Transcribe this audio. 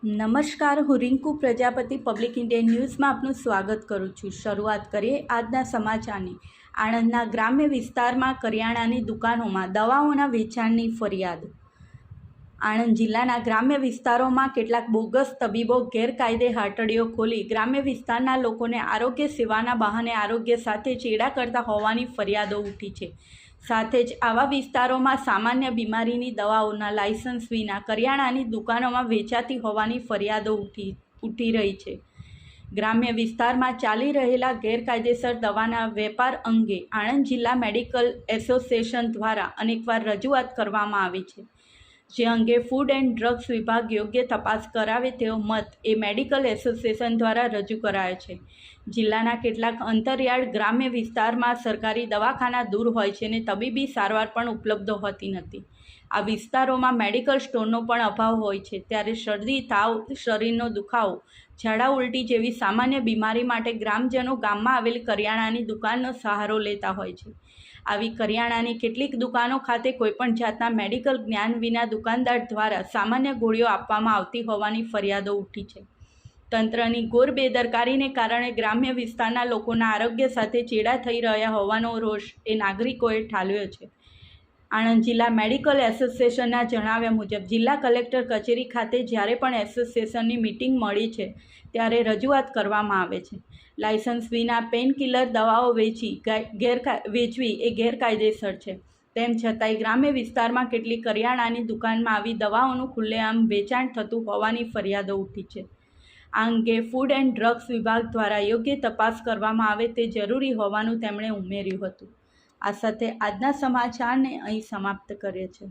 નમસ્કાર, હું Rinku Prajapati public Indian ન્યૂઝમાં આપનું સ્વાગત કરું છું। શરૂઆત કરીએ આજના સમાચારની। આણંદના ગ્રામ્ય વિસ્તારમાં કરિયાણાની દુકાનોમાં દવાઓના વેચાણની ફરિયાદ। આણંદ જિલ્લાના ગ્રામ્ય વિસ્તારોમાં કેટલાક બોગસ તબીબો ગેરકાયદે હાટડીઓ ખોલી ગ્રામ્ય વિસ્તારના લોકોને આરોગ્ય સેવાના બહાને આરોગ્ય સાથે ચેડા કરતા હોવાની ફરિયાદો ઉઠી છે। સાથે જ આવા વિસ્તારોમાં સામાન્ય બીમારીની દવાઓના લાયસન્સ વિના કરિયાણાની દુકાનોમાં વેચાતી હોવાની ફરિયાદો ઉઠી રહી છે। ગ્રામ્ય વિસ્તારમાં ચાલી રહેલા ગેરકાયદેસર દવાના વેપાર અંગે આણંદ જિલ્લા મેડિકલ એસોસિએશન દ્વારા અનેકવાર રજૂઆત કરવામાં આવી છે, જે અંગે ફૂડ એન્ડ ડ્રગ્સ વિભાગ યોગ્ય તપાસ કરાવે તેવો મત એ મેડિકલ એસોસિએશન દ્વારા રજૂ કરાયો છે। જિલ્લાના કેટલાક અંતરિયાળ ગ્રામ્ય વિસ્તારમાં સરકારી દવાખાના દૂર હોય છે અને તબીબી સારવાર પણ ઉપલબ્ધ હોતી નથી। આ વિસ્તારોમાં મેડિકલ સ્ટોરનો પણ અભાવ હોય છે, ત્યારે શરદી, તાવ, શરીરનો દુખાવો, ઝાડા ઉલટી જેવી સામાન્ય બીમારી માટે ગ્રામજનો ગામમાં આવેલી કરિયાણાની દુકાનનો સહારો લેતા હોય છે। આવી કરિયાણાની કેટલીક દુકાનો ખાતે કોઈપણ જાતના મેડિકલ જ્ઞાન વિના દુકાનદાર દ્વારા સામાન્ય ગોળીઓ આપવામાં આવતી હોવાની ફરિયાદો ઉઠી છે। તંત્રની ઘોર બેદરકારીને કારણે ગ્રામ્ય વિસ્તારના લોકોના આરોગ્ય સાથે ચેડા થઈ રહ્યા હોવાનો રોષ એ નાગરિકોએ ઠાલવ્યો છે। આણંદ જિલ્લા મેડિકલ એસોસિએશનના જણાવ્યા મુજબ જિલ્લા કલેક્ટર કચેરી ખાતે જ્યારે પણ એસોસિએશનની મિટિંગ મળી છે, ત્યારે રજૂઆત કરવામાં આવે છે। લાયસન્સ વિના પેનકિલર દવાઓ વેચવી એ ગેરકાયદેસર છે। તેમ છતાંય ગ્રામ્ય વિસ્તારમાં કેટલીક કરિયાણાની દુકાનમાં આવી દવાઓનું ખુલ્લેઆમ વેચાણ થતું હોવાની ફરિયાદો ઉઠી છે। આ અંગે ફૂડ એન્ડ ડ્રગ્સ વિભાગ દ્વારા યોગ્ય તપાસ કરવામાં આવે તે જરૂરી હોવાનું તેમણે ઉમેર્યું હતું। આ સાથે આજના સમાચારને અહીં સમાપ્ત કરીએ છીએ।